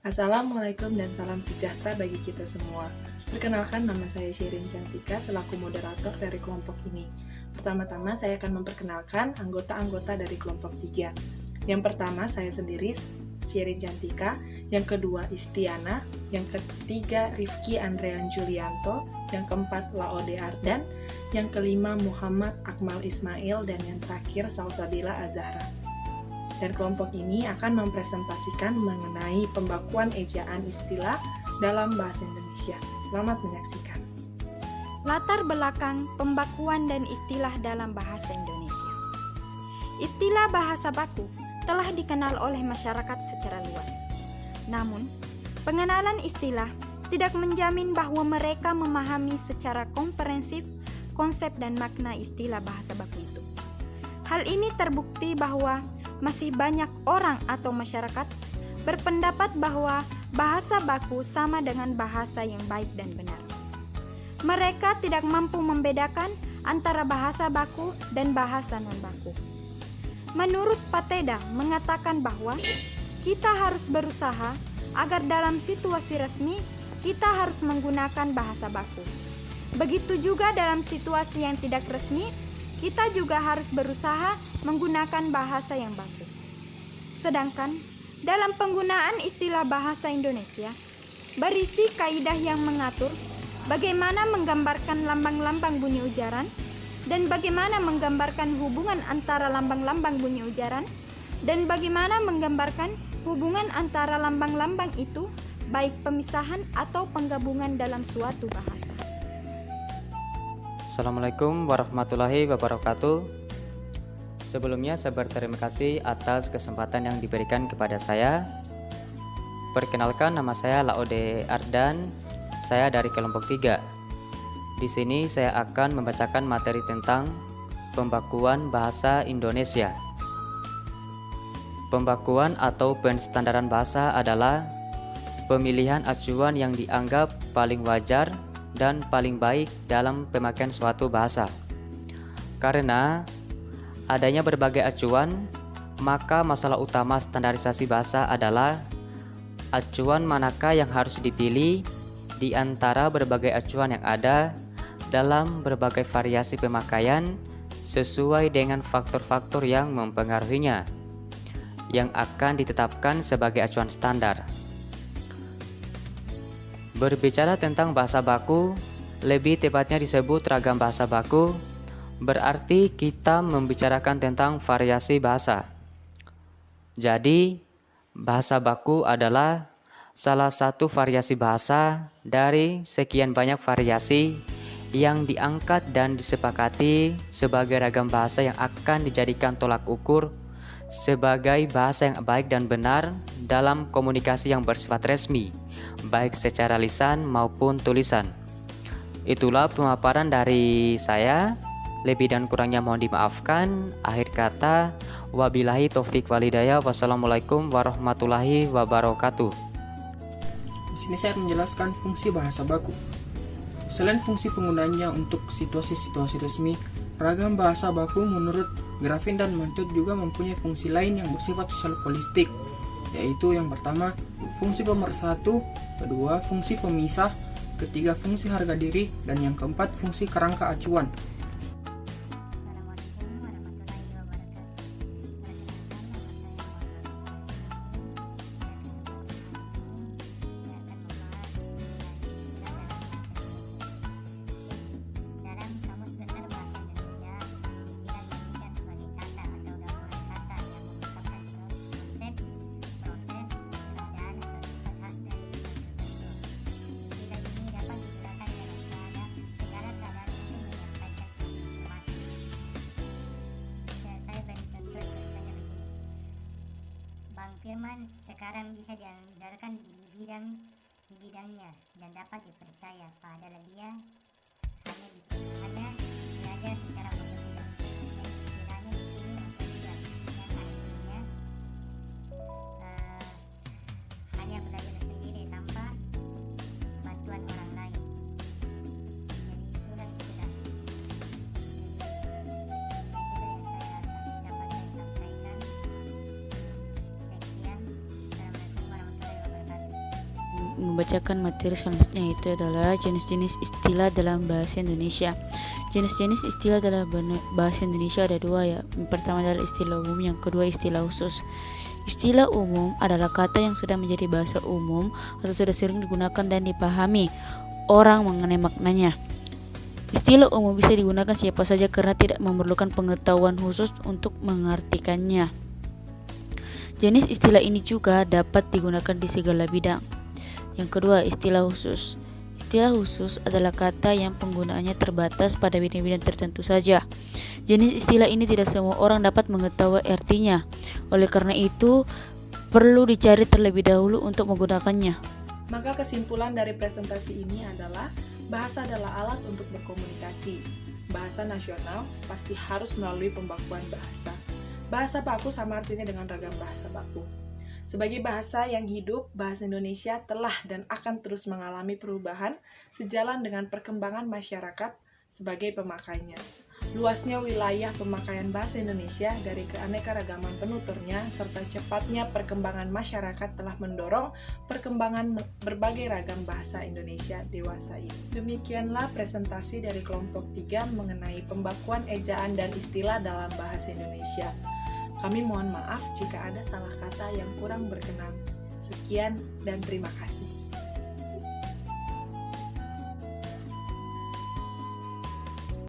Assalamualaikum dan salam sejahtera bagi kita semua. Perkenalkan, nama saya Shirin Cantika selaku moderator dari kelompok ini. Pertama-tama saya akan memperkenalkan anggota-anggota dari kelompok 3. Yang pertama saya sendiri, Shirin Cantika. Yang kedua Istiana. Yang ketiga Rifki Andrean Julianto. Yang keempat Laode Ardan. Yang kelima Muhammad Akmal Ismail. Dan yang terakhir Salsabila Azahra. Dan kelompok ini akan mempresentasikan mengenai pembakuan ejaan istilah dalam bahasa Indonesia. Selamat menyaksikan. Latar belakang pembakuan dan istilah dalam bahasa Indonesia. Istilah bahasa baku telah dikenal oleh masyarakat secara luas. Namun, pengenalan istilah tidak menjamin bahwa mereka memahami secara komprehensif konsep dan makna istilah bahasa baku itu. Hal ini terbukti bahwa masih banyak orang atau masyarakat berpendapat bahwa bahasa baku sama dengan bahasa yang baik dan benar. Mereka tidak mampu membedakan antara bahasa baku dan bahasa non-baku. Menurut Pateda mengatakan bahwa kita harus berusaha agar dalam situasi resmi kita harus menggunakan bahasa baku. Begitu juga dalam situasi yang tidak resmi, kita juga harus berusaha menggunakan bahasa yang baku. Sedangkan dalam penggunaan istilah bahasa Indonesia berisi kaidah yang mengatur bagaimana menggambarkan lambang-lambang bunyi ujaran dan bagaimana menggambarkan hubungan antara lambang-lambang bunyi ujaran dan bagaimana menggambarkan hubungan antara lambang-lambang itu baik pemisahan atau penggabungan dalam suatu bahasa. Assalamualaikum warahmatullahi wabarakatuh. Sebelumnya saya berterima kasih atas kesempatan yang diberikan kepada saya. Perkenalkan, nama saya Laode Ardan. Saya dari kelompok 3. Di sini saya akan membacakan materi tentang pembakuan bahasa Indonesia. Pembakuan atau penstandaran bahasa adalah pemilihan acuan yang dianggap paling wajar dan paling baik dalam pemakaian suatu bahasa. Karena adanya berbagai acuan, maka masalah utama standarisasi bahasa adalah acuan manakah yang harus dipilih di antara berbagai acuan yang ada dalam berbagai variasi pemakaian sesuai dengan faktor-faktor yang mempengaruhinya yang akan ditetapkan sebagai acuan standar. Berbicara tentang bahasa baku, lebih tepatnya disebut ragam bahasa baku, berarti kita membicarakan tentang variasi bahasa. Jadi, bahasa baku adalah salah satu variasi bahasa dari sekian banyak variasi yang diangkat dan disepakati sebagai ragam bahasa yang akan dijadikan tolak ukur sebagai bahasa yang baik dan benar dalam komunikasi yang bersifat resmi, baik secara lisan maupun tulisan. Itulah pemaparan dari saya. Lebih dan kurangnya mohon dimaafkan. Akhir kata, wabillahi taufik walhidayah. Wassalamualaikum warahmatullahi wabarakatuh. Di sini saya menjelaskan fungsi bahasa baku. Selain fungsi penggunanya untuk situasi-situasi resmi, ragam bahasa baku menurut Grafin dan Mantut juga mempunyai fungsi lain yang bersifat sosial politik, yaitu yang pertama, fungsi pemersatu, kedua, fungsi pemisah, ketiga, fungsi harga diri, dan yang keempat, fungsi kerangka acuan. Dalam Kamus Besar Bahasa Indonesia, istilah diartikan sebagai kata atau gabungan kata yang mengungkapkan konsep, proses, keadaan atau sifat khas dari sesuatu tertentu. Istilah ini dapat digunakan dalam segala keadaan untuk menyampaikan suatu informasi. Saya beri contoh misalnya begini. Bang Firman sekarang bisa diandalkan di bidangnya dan dapat dipercaya, padahal dia hanya belajar secara otodidak. Istilahnya di sini otodidak, yang artinya hanya belajar sendiri tanpa bantuan orang lain. Jadi itulah istilah. Itu yang dapat saya sampaikan. Sekian. Assalamualaikum warahmatullahi wabarakatuh. membacakan materi selanjutnya, yaitu adalah jenis-jenis istilah dalam bahasa Indonesia. Jenis-jenis istilah dalam bahasa Indonesia ada dua ya. Yang pertama adalah istilah umum, yang kedua istilah khusus. Istilah umum adalah kata yang sudah menjadi bahasa umum atau sudah sering digunakan dan dipahami orang mengenai maknanya. Istilah umum bisa digunakan siapa saja karena tidak memerlukan pengetahuan khusus untuk mengartikannya. Jenis istilah ini juga dapat digunakan di segala bidang. Yang kedua, istilah khusus. Istilah khusus adalah kata yang penggunaannya terbatas pada bidang-bidang tertentu saja. Jenis istilah ini tidak semua orang dapat mengetahui artinya. Oleh karena itu, perlu dicari terlebih dahulu untuk menggunakannya. Maka kesimpulan dari presentasi ini adalah bahasa adalah alat untuk berkomunikasi. Bahasa nasional pasti harus melalui pembakuan bahasa. Bahasa baku sama artinya dengan ragam bahasa baku. Sebagai bahasa yang hidup, bahasa Indonesia telah dan akan terus mengalami perubahan sejalan dengan perkembangan masyarakat sebagai pemakainya. Luasnya wilayah pemakaian bahasa Indonesia dari keanekaragaman penuturnya serta cepatnya perkembangan masyarakat telah mendorong perkembangan berbagai ragam bahasa Indonesia dewasa ini. Demikianlah presentasi dari kelompok 3 mengenai pembakuan ejaan dan istilah dalam bahasa Indonesia. Kami mohon maaf jika ada salah kata yang kurang berkenan. Sekian dan terima kasih.